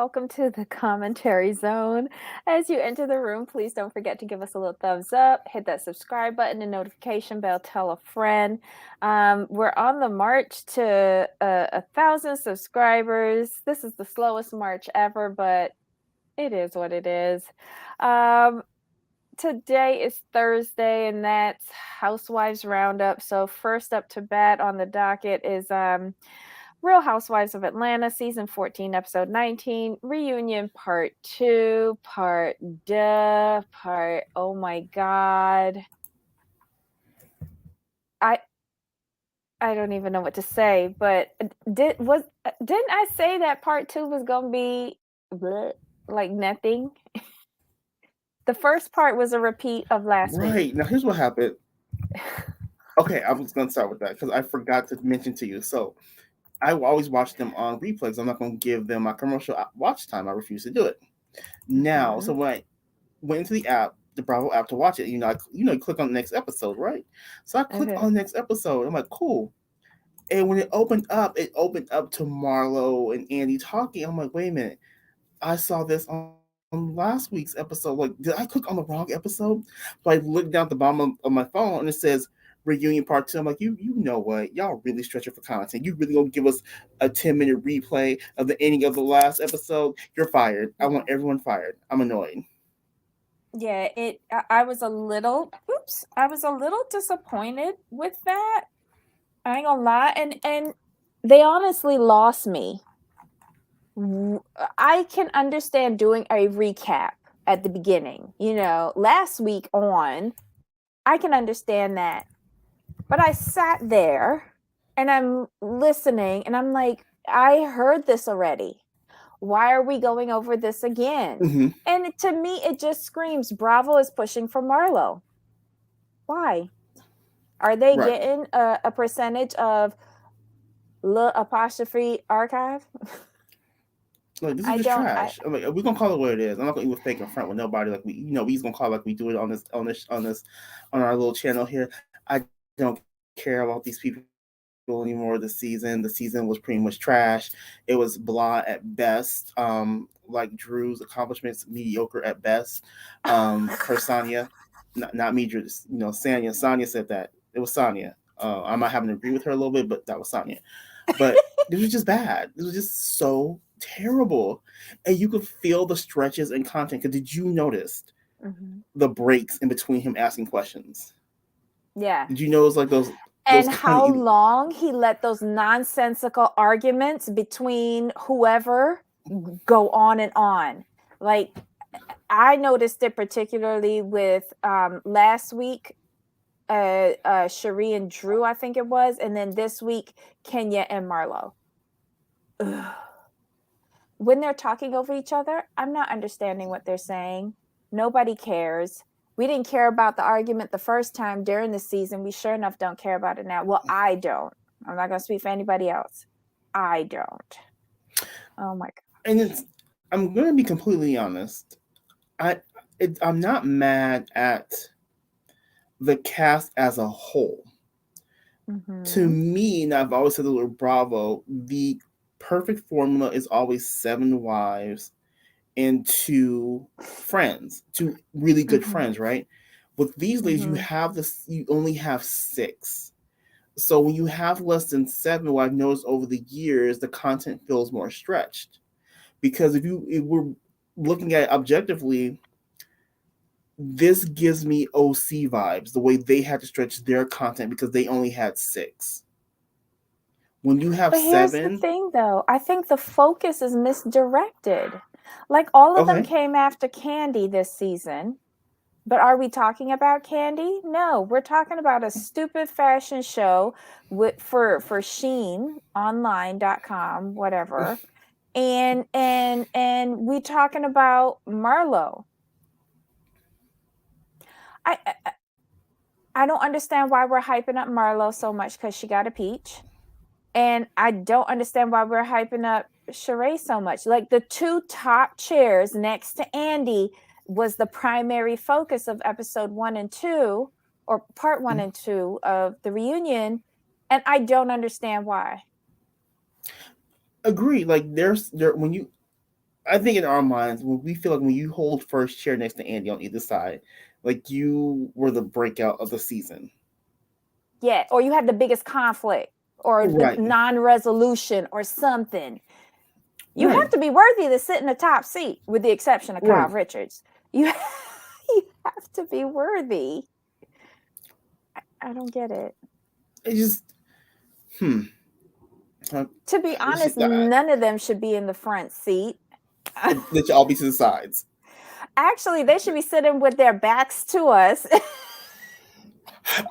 welcome to the commentary zone. As you enter the room, please don't forget to give us a little thumbs up, hit that subscribe button and notification bell, tell a friend. We're on the march to 1,000 subscribers. This is the slowest march ever, but it is what it is. Today is Thursday, and that's Housewives Roundup. So first up to bat on the docket is Real Housewives of Atlanta, season 14, episode 19, reunion part 2, oh my God. I don't even know what to say, but didn't I say that part 2 was going to be bleh, like nothing? The first part was a repeat of last week. Right. Now, here's what happened. Okay, I was going to start with that because I forgot to mention to you. So, I will always watch them on replays. I'm not going to give them my commercial watch time. I refuse to do it. Now, so when I went into the app, the Bravo app to watch it, you click on the next episode, right? So I click on the next episode. I'm like, cool. And when it opened up to Marlo and Andy talking. I'm like, wait a minute. I saw this on last week's episode. Like, did I click on the wrong episode? So I look down at the bottom of my phone and it says reunion part 2. I'm like, you know what? Y'all really stretching for content. You really gonna give us a 10-minute replay of the ending of the last episode? You're fired. I want everyone fired. I'm annoyed. Yeah, I was a little disappointed with that. I ain't gonna lie, and they honestly lost me. I can understand doing a recap at the beginning, last week on. I can understand that. But I sat there and I'm listening and I'm like, I heard this already. Why are we going over this again? Mm-hmm. And to me, it just screams Bravo is pushing for Marlo. Why? Are they Right. getting a percentage of the apostrophe archive? Like, this is I just don't. trash. I'm like, we're gonna call it what it is. I'm not gonna even fake in front with nobody. Like we just gonna call it like we do it on our little channel here. I don't care about these people anymore this season. The season was pretty much trash. It was blah at best. Like Drew's accomplishments, mediocre at best. Per Sonya, not me, Drew. Sanya. Sonya said that. It was Sonya. I might happen to agree with her a little bit, but that was Sonya. But this was just bad. This was just so terrible, and you could feel the stretches in content. Because did you notice the breaks in between him asking questions? Yeah. Did you notice like those And kind how of long he let those nonsensical arguments between whoever go on and on. Like, I noticed it particularly with last week, Cherie and Drew, I think it was, and then this week, Kenya and Marlo. Ugh. When they're talking over each other, I'm not understanding what they're saying. Nobody cares. We didn't care about the argument the first time during the season. We sure enough don't care about it now. Well, I don't. I'm not going to speak for anybody else. I don't. Oh my God. and I'm going to be completely honest. I'm not mad at the cast as a whole. To me, and I've always said the word Bravo, the perfect formula is always 7 wives and 2 friends, 2 really good friends, right? With these ladies, you only have 6. So when you have less than 7, what I've noticed over the years, the content feels more stretched. Because if we're looking at it objectively, this gives me OC vibes, the way they had to stretch their content because they only had 6. When you have But here's the 7, thing, though. I think the focus is misdirected. Like, all of them okay, came after Candy this season. But are we talking about Candy? No, we're talking about a stupid fashion show for sheenonline.com, whatever. And we talking about Marlo. I I don't understand why we're hyping up Marlo so much because she got a peach. And I don't understand why we're hyping up Sheree so much. Like, the 2 top chairs next to Andy was the primary focus of episode 1 and 2, or part 1 and 2 of the reunion. And I don't understand why. agree. Like there's there when you I think in our minds, when we feel like when you hold first chair next to Andy on either side, like you were the breakout of the season. Yeah, or you had the biggest conflict or Right. non-resolution or something. You have Right. to be worthy to sit in the top seat, with the exception of Kyle Right. Richards. You you have to be worthy. I don't get it. It just hmm. Uh, To be it's honest, just, none of them should be in the front seat. they should all be to the sides. Actually, they should be sitting with their backs to us.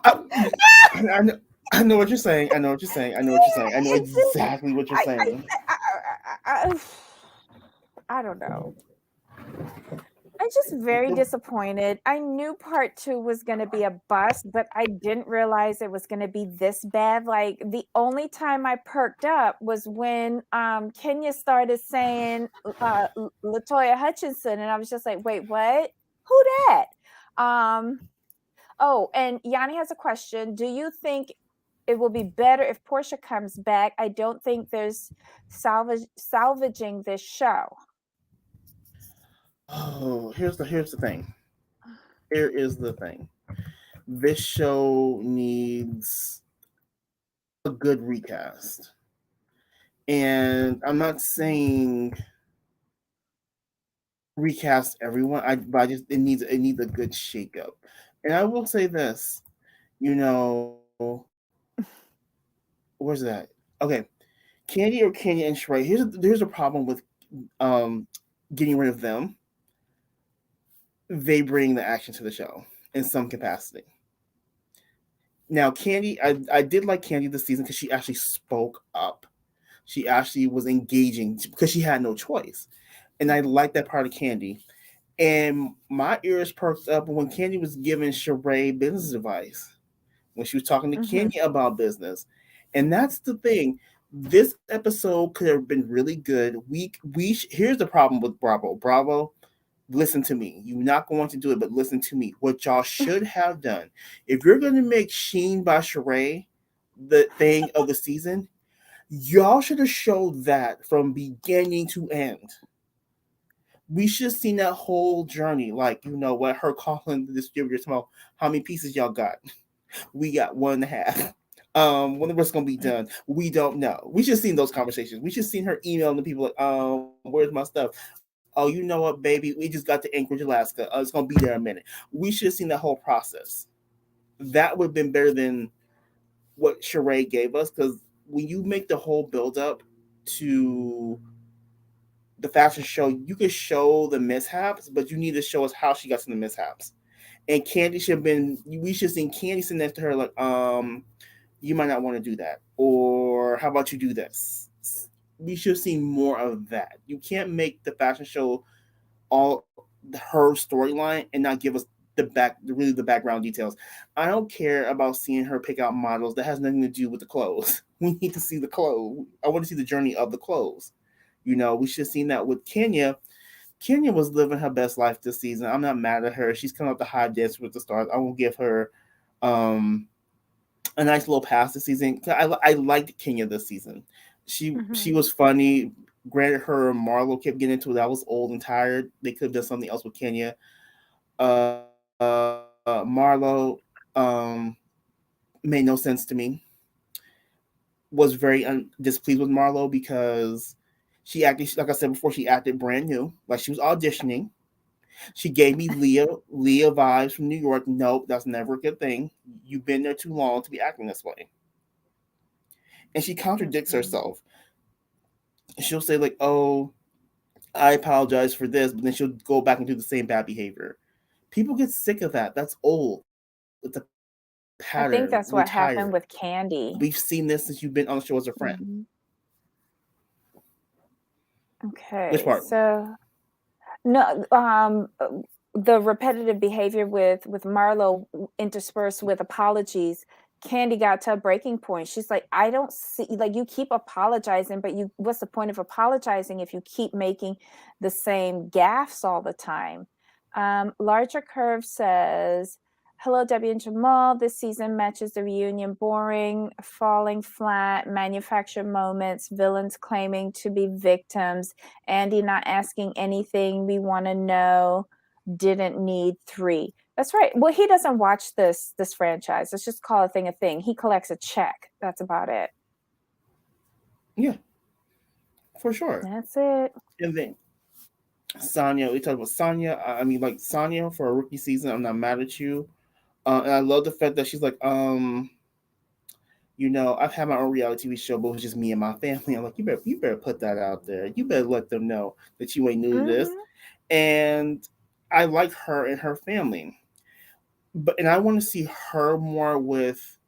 I, I know. I know what you're saying. I know what you're saying. I know what you're saying. I know It's just, exactly what you're I, saying. I don't know. I'm just very disappointed. I knew part two was going to be a bust, but I didn't realize it was going to be this bad. Like the only time I perked up was when Kenya started saying Latoya Hutchinson, and I was just like, wait, what? Who that? Um, oh, and Yanni has a question. Do you think it will be better if Portia comes back? I don't think there's salvaging this show. Oh, here's the thing. Here is the thing. This show needs a good recast. And I'm not saying recast everyone. But I just it needs a good shakeup. And I will say this, you know, where's that? Okay, Candy and Shrey. Here's a problem with um getting rid of them. They bring the action to the show in some capacity. Now, Candy, I did like Candy this season because she actually spoke up. She actually was engaging because she had no choice, and I like that part of Candy. And my ears perked up when Candy was giving Sheree business advice, when she was talking to Hmm. Kenya about business. And that's the thing. This episode could have been really good. Here's the problem with Bravo. Bravo, listen to me. You're not going to do it, but listen to me. What y'all should have done, if you're going to make Sheen by Sheree the thing of the season, y'all should have showed that from beginning to end. We should have seen that whole journey. Like, you know what, her calling the distributors, how many pieces y'all got? We got one and a half. When the rest gonna be done, we don't know. We should have seen those conversations. We should have seen her emailing the people like, where's my stuff? Oh, you know what, baby? We just got to Anchorage, Alaska. It's gonna be there in a minute. We should have seen that whole process. That would have been better than what Sheree gave us, because when you make the whole build up to the fashion show, you could show the mishaps, but you need to show us how she got to the mishaps. And Candy should have been. We should have seen Candy sitting next to her, like, you might not want to do that, or how about you do this. We should have seen more of that. You can't make the fashion show all her storyline and not give us the background details. I don't care about seeing her pick out models. That has nothing to do with the clothes. We need to see the clothes. I want to see the journey of the clothes. We should have seen that with Kenya. Kenya was living her best life this season. I'm not mad at her. She's coming up the high dance with the stars. I will give her um a nice little pass this season. I liked Kenya this season. She Hmm. was funny. Granted, her and Marlo kept getting into it. I was old and tired. They could have done something else with Kenya. Marlo made no sense to me. Was very displeased with Marlo because she acted, like I said before, she acted brand new, like she was auditioning. She gave me Leah vibes from New York. Nope, that's never a good thing. You've been there too long to be acting this way. And she contradicts Hmm. herself. She'll say like, "Oh, I apologize for this," but then she'll go back and do the same bad behavior. People get sick of that. That's old. It's a pattern. We're I tired. think that's what happened with We've seen Candy. this since you've been on the show as a friend. Mhm. Which Okay, part? so no, the repetitive behavior with Marlo interspersed with apologies. Candy got to a breaking point. She's like, I don't see, like, you keep apologizing, but what's the point of apologizing if you keep making the same gaffes all the time? Larger Curve says, Hello, Debbie and Jamal. This season matches the reunion boring, falling flat, manufactured moments, villains claiming to be victims, Andy not asking anything we want to know, didn't need 3. That's right. Well, he doesn't watch this franchise. Let's just call a thing a thing. He collects a check. That's about it. Yeah, for sure. That's it. And then Sonya, we talked about Sonya. I mean, like Sonya for a rookie season. I'm not mad at you. And I love the fact that she's like, I've had my own reality TV show, but it was just me and my family. I'm like, you better put that out there. You better let them know that you ain't new to this. And I like her and her family, and I want to see her more with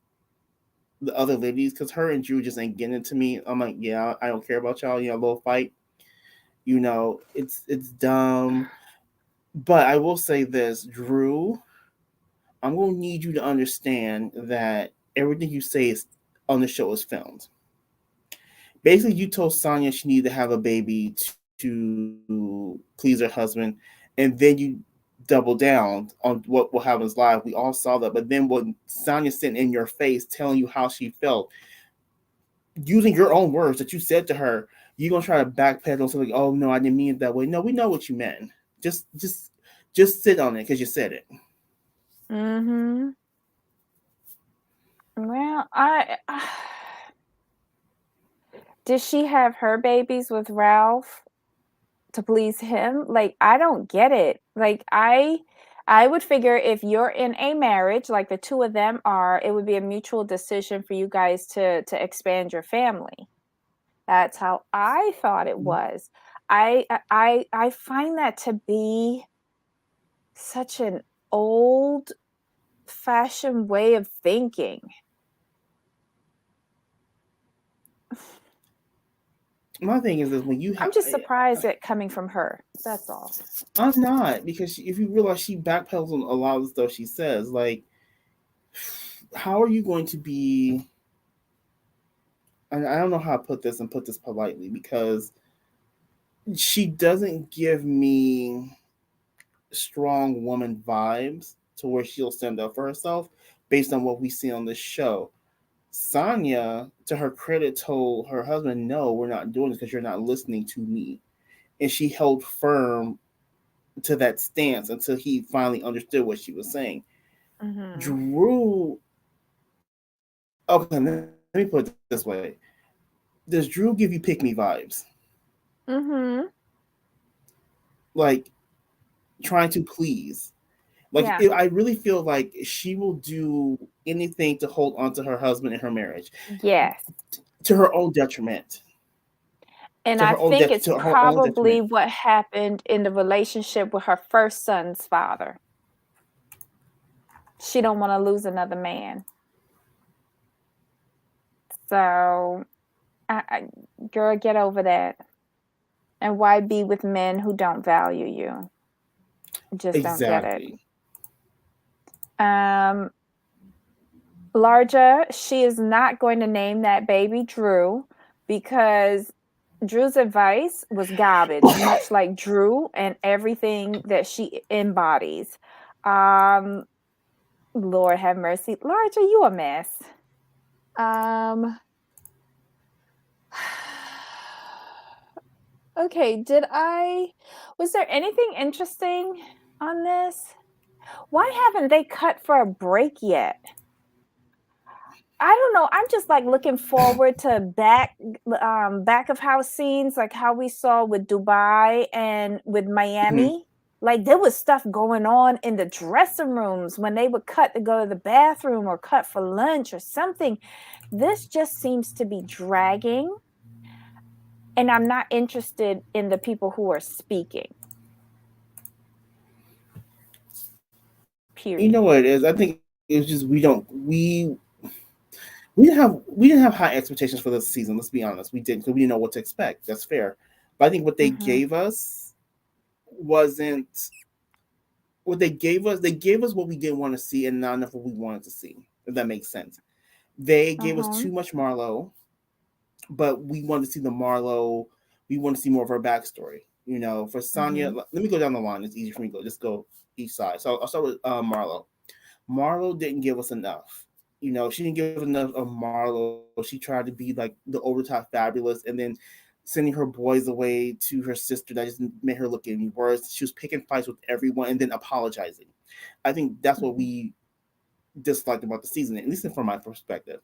the other ladies because her and Drew just ain't getting it to me. I'm like, yeah, I don't care about y'all. A little fight. It's dumb. But I will say this, Drew, I'm gonna need you to understand that everything you say is on the show is filmed. Basically, you told Sonya she needed to have a baby to please her husband, and then you double down on what will happen live. We all saw that, but then when Sonya's sitting in your face telling you how she felt, using your own words that you said to her, you're gonna try to backpedal something. Oh no, I didn't mean it that way. No, we know what you meant. Just sit on it because you said it. Well, did she have her babies with Ralph to please him? Like, I don't get it. Like, I would figure if you're in a marriage, like the two of them are, it would be a mutual decision for you guys to expand your family. That's how I thought it was. I find that to be such an old fashioned way of thinking. My thing is that when you have, I'm just surprised at coming from her. That's all. I'm not, because if you realize she backpedals on a lot of the stuff she says, like, how are you going to be? And I don't know how to put this and put this politely, because she doesn't give me strong woman vibes to where she'll stand up for herself based on what we see on this show. Sonya, to her credit, told her husband, "No, we're not doing this because you're not listening to me," and she held firm to that stance until he finally understood what she was saying. Drew, okay, let me put it this way: does Drew give you pick me vibes? Like trying to please. Like, Yeah. I really feel like she will do anything to hold on to her husband and her marriage. Yes. To her own detriment. And To I her own think it's to her own probably detriment. what happened in the relationship with her first son's father. She don't want to lose another man. So, girl, get over that. And why be with men who don't value you? Just don't get it. Exactly. Larja, she is not going to name that baby Drew because Drew's advice was garbage, much like Drew and everything that she embodies. Lord have mercy. Larja, you a mess. Okay, was there anything interesting on this? Why haven't they cut for a break yet? I don't know. I'm just like looking forward to back of house scenes, like how we saw with Dubai and with Miami. Like there was stuff going on in the dressing rooms when they would cut to go to the bathroom or cut for lunch or something. This just seems to be dragging. And I'm not interested in the people who are speaking. You Period. know what it is? I think it's just we didn't have high expectations for this season. Let's be honest, we didn't, because we didn't know what to expect. That's fair, but I think what they gave us wasn't what they gave us. They gave us what we didn't want to see, and not enough what we wanted to see. If that makes sense, they gave us too much Marlo, but we wanted to see the Marlo. We want to see more of her backstory. For Sonya, let me go down the line. It's easy for me to go. Just go each side. So I'll start with Marlo. Marlo didn't give us enough. She didn't give us enough of Marlo. She tried to be like the over the top fabulous, and then sending her boys away to her sister that just made her look even worse. She was picking fights with everyone and then apologizing. I think that's what Mhm. we disliked about the season, at least from my perspective.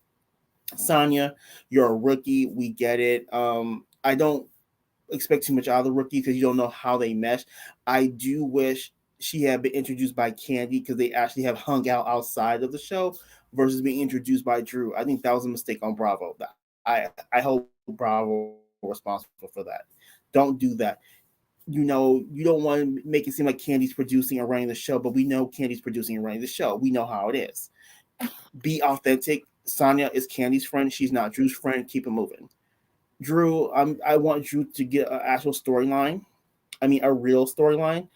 Sonya, you're a rookie. We get it. I don't expect too much out of the rookie because you don't know how they mesh. I do wish she had been introduced by Candy because they actually have hung out outside of the show versus being introduced by Drew. I think that was a mistake on Bravo. I hold Bravo responsible for that. Don't do that. You don't want to make it seem like Candy's producing or running the show, but we know Candy's producing and running the show. We know how it is. Be authentic. Sonya is Candy's friend. She's not Drew's friend. Keep it moving. Drew, I want Drew to get an actual storyline. I mean, a real storyline,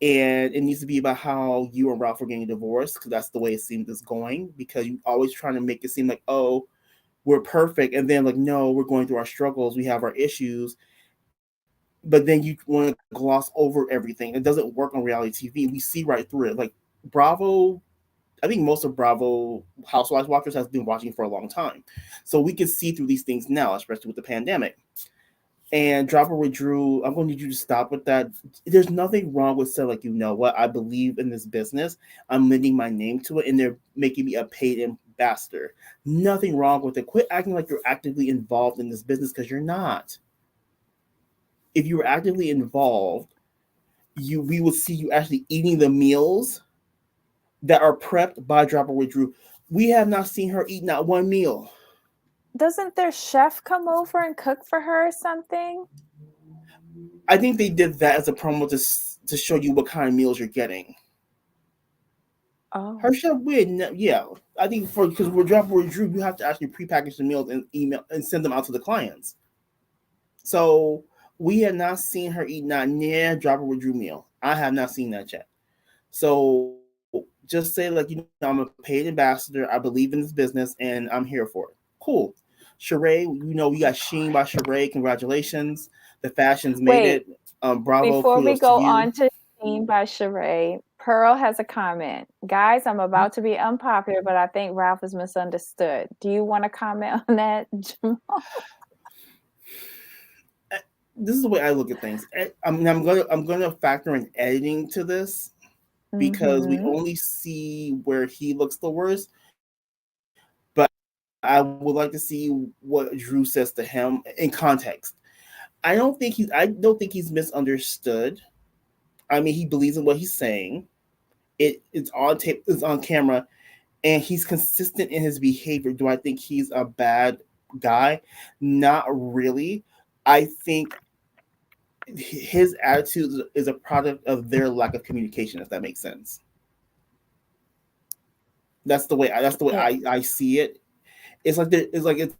and it needs to be about how you and Ralph are getting divorced because that's the way it seems it's going. Because you always trying to make it seem like, oh, we're perfect, and then like, no, we're going through our struggles, we have our issues, but then you want to gloss over everything. It doesn't work on reality TV. We see right through it. Like Bravo, I think most of Bravo Housewives watchers has been watching for a long time, so we can see through these things now, especially with the pandemic. And Dropper with Drew, I'm going to need you to stop with that. There's nothing wrong with saying, like, you know what, I believe in this business. I'm lending my name to it, and they're making me a paid ambassador. Nothing wrong with it. Quit acting like you're actively involved in this business because you're not. If you were actively involved, we would see you actually eating the meals that are prepped by Dropper with Drew. We have not seen her eat not one meal. Doesn't their chef come over and cook for her or something? I think they did that as a promo to show you what kind of meals you're getting. Oh. Her chef would, yeah. I think for because we're dropping with Drew, you have to actually prepackage the meals and email and send them out to the clients. So we have not seen her eat not near dropper with Drew meal. I have not seen that yet. So just say like, I'm a paid ambassador. I believe in this business and I'm here for it. Cool. Sheree, we got Sheen by Sheree. Congratulations. The fashions made Wait, it. Bravo, before we kudos to go you. on to Sheen by Sheree, Pearl has a comment. Guys, I'm about to be unpopular, but I think Ralph is misunderstood. Do you want to comment on that, Jamal? This is the way I look at things. I'm gonna factor in editing to this because we Mm-hmm. only see where he looks the worst. But I would like to see what Drew says to him in context. I don't think he's misunderstood. I mean, he believes in what he's saying. It's on tape. It's on camera, and he's consistent in his behavior. Do I think he's a bad guy? Not really. I think his attitude is a product of their lack of communication. If that makes sense. Yeah. I see it. It's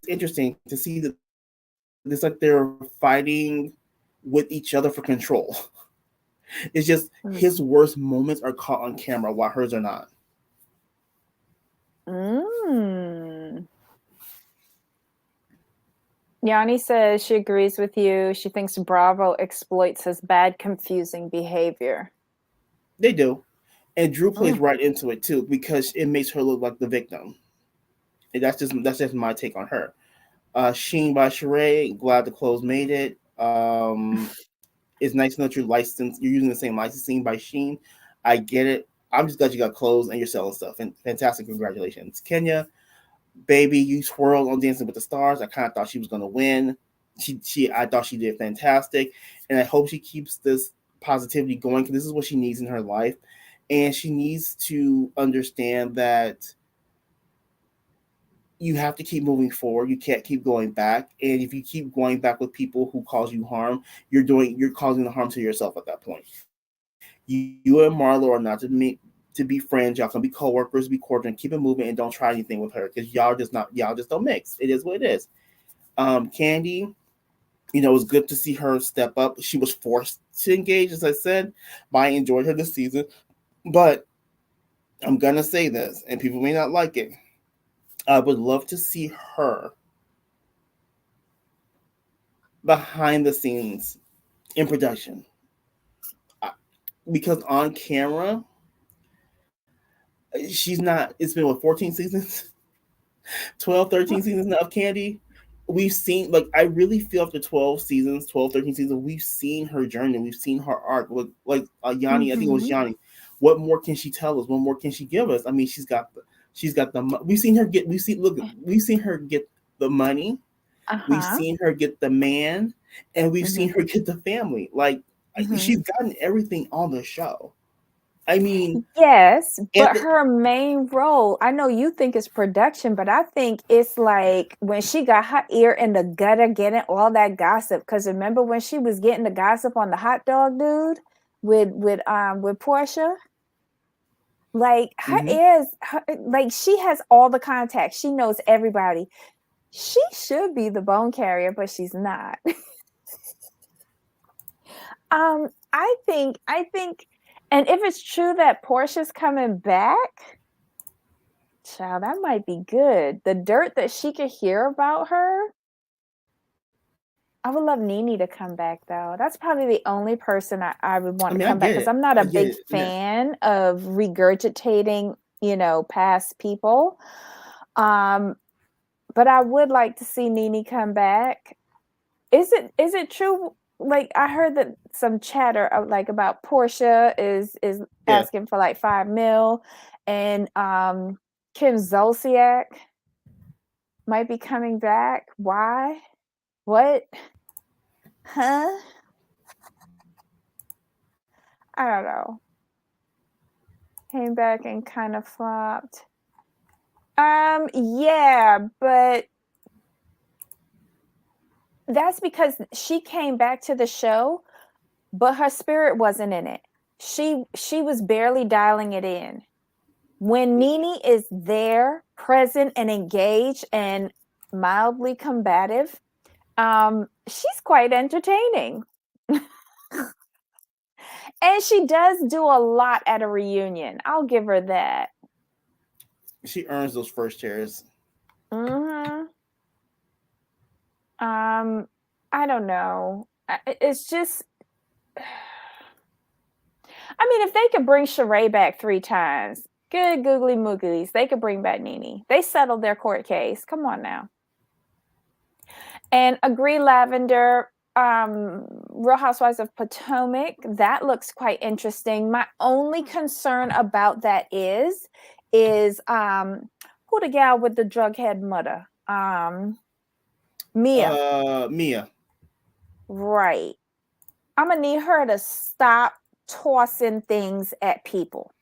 interesting to see that it's like they're fighting with each other for control. It's just his worst moments are caught on camera while hers are not. Mm. Yanni says she agrees with you. She thinks Bravo exploits his bad, confusing behavior. They do, and Drew plays Mm. right into it too because it makes her look like the victim. And that's just my take on her. Sheen by Sheree, glad the clothes made it. It's nice to know that you're using the same licensing by Sheen. I get it. I'm just glad you got clothes and you're selling stuff. And fantastic, congratulations, Kenya, baby. You twirled on Dancing with the Stars. I kind of thought she was gonna win. I thought she did fantastic, and I hope she keeps this positivity going because this is what she needs in her life, and she needs to understand that you have to keep moving forward. You can't keep going back. And if you keep going back with people who cause you harm, you're causing the harm to yourself at that point. You and Marlo are not to be friends. Y'all can be coworkers, be cordial, and keep it moving, and don't try anything with her because y'all just don't mix. It is what it is. Candy, it was good to see her step up. She was forced to engage, as I said, but I enjoyed her this season. But I'm gonna say this, and people may not like it. I would love to see her behind the scenes in production because on camera she's not. It's been what 14 seasons, 12, 13 seasons of Candy. We've seen, like, I really feel after 12 seasons, 12, 13 seasons, we've seen her journey, we've seen her arc. Like Yanni, I think it was Mm-hmm. Yanni. What more can she tell us? What more can she give us? I mean, she's got the. We've seen her get. We've seen her get the money. We've Uh-huh. seen her get the man, and we've seen Mm-hmm. her get the family. Like, Mm-hmm. she's gotten everything on the show. I mean, Yes, and but her main role, I know you think it's production, but I think it's like when she got her ear in the gutter getting all that gossip. Because remember when she was getting the gossip on the hot dog dude with Portia? Like her mhm. ears, like she has all the contacts. She knows everybody. She should be the bone carrier, but she's not. I think, and if it's true that Portia's coming back, child, that might be good. The dirt that she could hear about her. I would love Nene to come back though. That's probably the only person I would I want to mean, I come back get because it. I'm not I a get big it. Yeah. fan of regurgitating, past people. Um, but I would like to see Nene come back. Is it true? Like I heard that some chatter of, like about Portia is Yeah. asking for like 5 mil, and Kim Zolciak might be coming back. Why? What? Huh? I don't know. Came back and kind of flopped. Yeah, but that's because she came back to the show, but her spirit wasn't in it. She was barely dialing it in. When Nene is there, present and engaged and mildly combative, she's quite entertaining. And she does do a lot at a reunion. I'll give her that. She earns those first chairs. Mm-hmm. I don't know. It's just, I mean, if they could bring Sheree back 3 times, good googly mooglies, they could bring back Nene. They settled their court case. Come on now. And Agree Lavender, Real Housewives of Potomac, that looks quite interesting. My only concern about that is who the gal with the drug head mother? Mia. Mia. Right. I'm gonna need her to stop tossing things at people.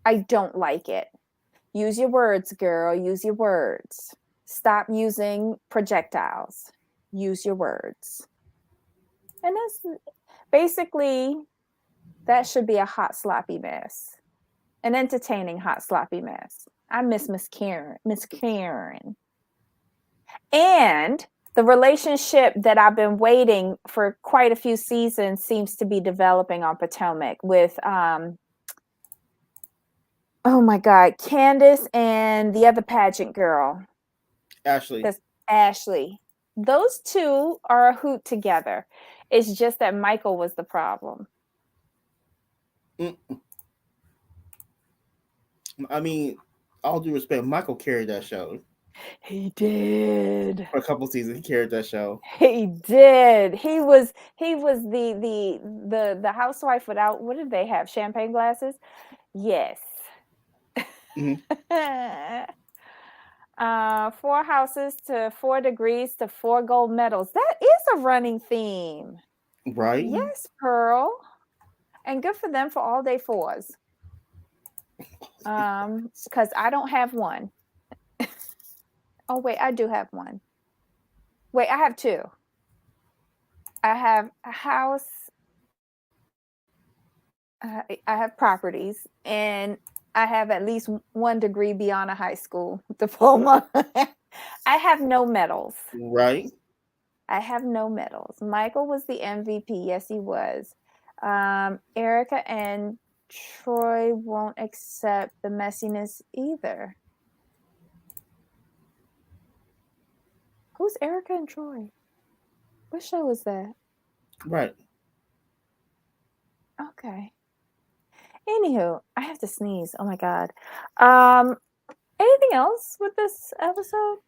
I don't like it. Use your words, girl. Use your words. Stop using projectiles. Use your words. And that's basically, that should be a hot sloppy mess. An entertaining hot sloppy mess. I miss Miss Karen. Miss Karen. And the relationship that I've been waiting for quite a few seasons seems to be developing on Potomac with oh my god, Candace and the other pageant girl. Ashley. That's Ashley. Those two are a hoot together. It's just that Michael was the problem. Mm. I mean, all due respect, Michael carried that show He did. for a couple seasons. He carried that show. He did. He was the housewife without, what did they have? Champagne glasses? Yes. Mm-hmm. 4 houses to 4 degrees to 4 gold medals. That is a running theme. Right. Yes, Pearl. And good for them for all day fours. Because I don't have one. Oh wait, I do have one. Wait, I have two. I have a house. I have properties, and I have at least 1 degree beyond a high school diploma. I have no medals. Right. I have no medals. Michael was the MVP. Yes, he was. Erica and Troy won't accept the messiness either. Who's Erica and Troy? What show is that? Right. Okay. Anywho, I have to sneeze. Oh my god. Anything else with this episode?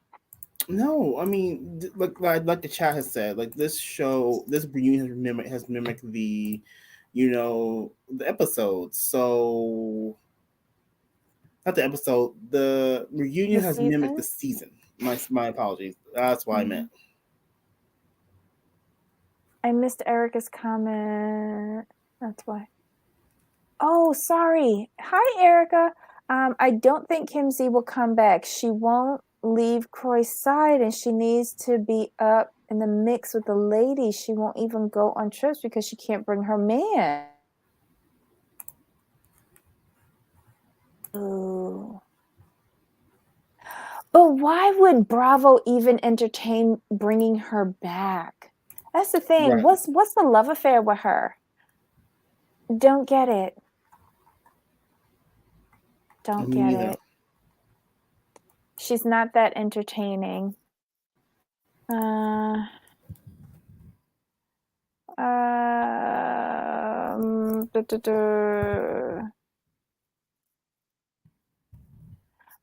No, I mean, like the chat has said, like this show, this reunion has mimicked the, the episodes. So not the episode, the reunion The has mimicked the season? season. My apologies. That's what I meant. I missed Erica's comment. That's why. Oh, sorry. Hi, Erica. I don't think Kim Z will come back. She won't leave Croy's side, and she needs to be up in the mix with the ladies. She won't even go on trips because she can't bring her man. Ooh. But why would Bravo even entertain bringing her back? That's the thing. Right. What's the love affair with her? Don't get it. Don't Me get neither. it. She's not that entertaining.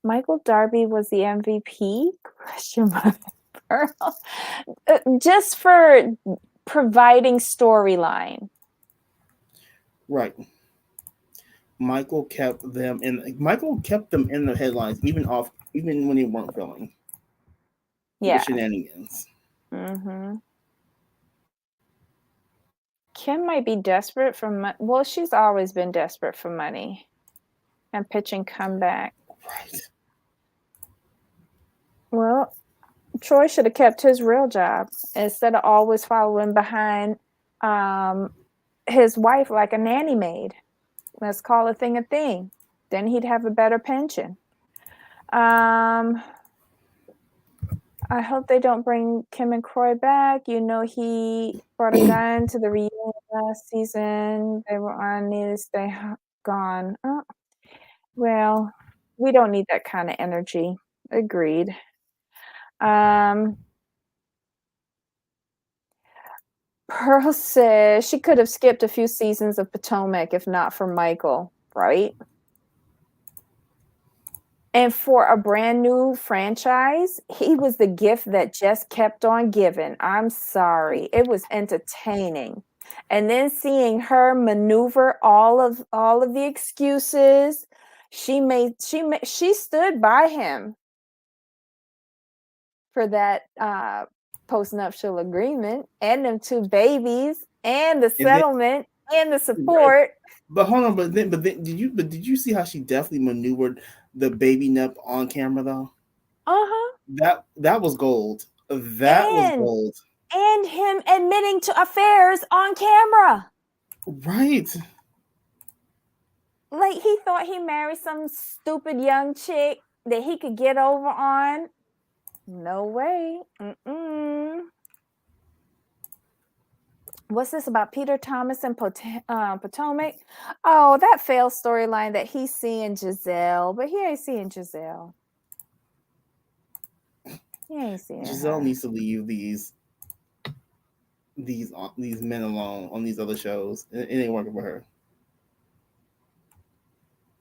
Michael Darby was the MVP? Question mark. Just for providing storyline. Right. Michael kept them in the headlines even when they weren't filming. Yeah. The shenanigans. Mm-hmm. Kim might be desperate for money. Well, she's always been desperate for money and pitching comeback. Right. Well, Troy should have kept his real job instead of always following behind his wife like a nanny maid. Let's call a thing a thing. Then he'd have a better pension. I hope they don't bring Kim and Croy back. He brought a gun to the reunion last season. They were on Need to Stay Gone. Oh, well, we don't need that kind of energy. Agreed. Pearl says she could have skipped a few seasons of Potomac if not for Michael, right? And for a brand new franchise, he was the gift that just kept on giving. I'm sorry. It was entertaining. And then seeing her maneuver all of the excuses, she stood by him for that postnuptial agreement and them 2 babies and the settlement and the support. Right. But hold on, but then did you see how she definitely maneuvered the baby nip on camera though? Uh-huh. That was gold. That was gold. And him admitting to affairs on camera. Right. Like he thought he married some stupid young chick that he could get over on. No way. What's this about Peter Thomas and Potomac? Oh, that failed storyline that he's seeing Giselle, but he ain't seeing Giselle. He ain't seeing Giselle her. needs to leave these men alone on these other shows. It ain't working for her.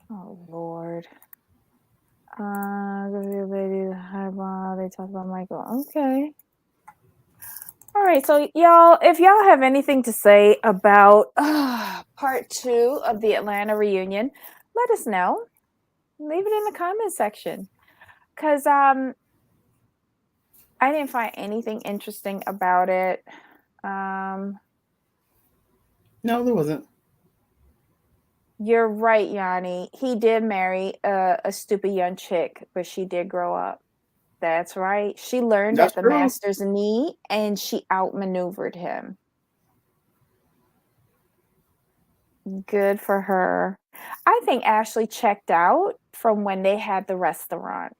Oh Lord. They talk about Michael. Okay. All right, so y'all, if y'all have anything to say about part 2 of the Atlanta reunion, let us know. Leave it in the comment section. Because I didn't find anything interesting about it. No, there wasn't. You're right, Yanni. He did marry a stupid young chick, but she did grow up. That's right. She learned That's at the true. master's knee and she outmaneuvered him. Good for her. I think Ashley checked out from when they had the restaurant.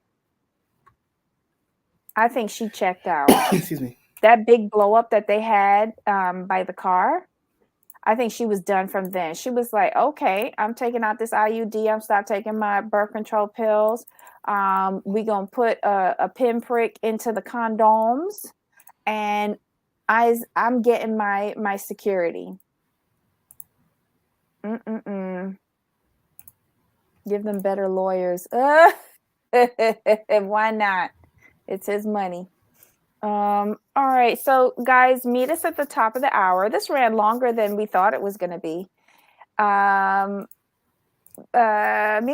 I think she checked out. Excuse me. That big blow up that they had by the car, I think she was done from then. She was like, okay, I'm taking out this IUD. I'm stop taking my birth control pills. We gonna put a pinprick into the condoms, and I'm getting my security. Give them better lawyers. Why not? It's his money. All right. So, guys, meet us at the top of the hour. This ran longer than we thought it was going to be. Meet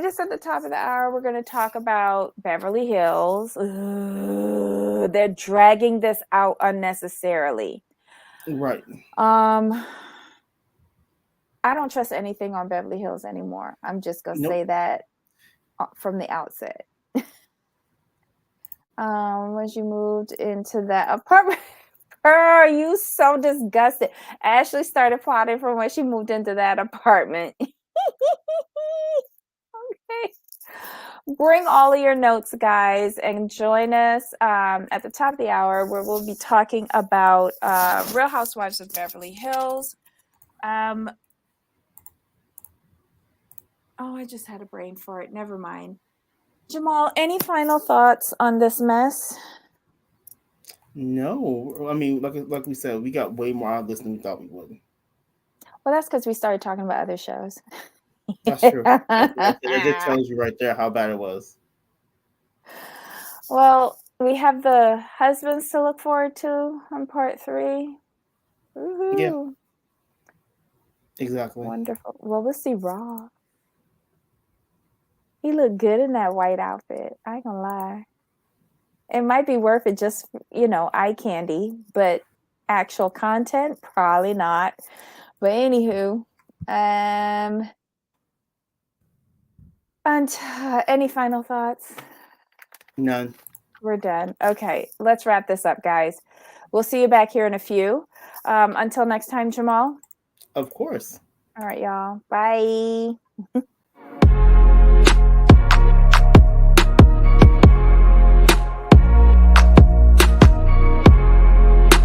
us at the top of the hour. We're going to talk about Beverly Hills. They're dragging this out unnecessarily. Right. I don't trust anything on Beverly Hills anymore. I'm just going to say that from the outset. When she moved into that apartment, girl, you so disgusted. Ashley started plotting from when she moved into that apartment. Okay. Bring all of your notes, guys, and join us at the top of the hour where we'll be talking about Real Housewives of Beverly Hills. Oh, I just had a brain fart. Never mind. Jamal, any final thoughts on this mess? No, I mean, like we said, we got way more out of this than we thought we would. Well, that's because we started talking about other shows. That's true. It tells you right there how bad it was. Well, we have the husbands to look forward to on part 3. Woo-hoo. Yeah. Exactly. Wonderful. Well, let's see Rob. He looked good in that white outfit. I ain't gonna lie. It might be worth it just, eye candy, but actual content, probably not. But anywho, and any final thoughts? None. We're done. Okay, let's wrap this up, guys. We'll see you back here in a few. Until next time, Jamal. Of course. All right, y'all. Bye.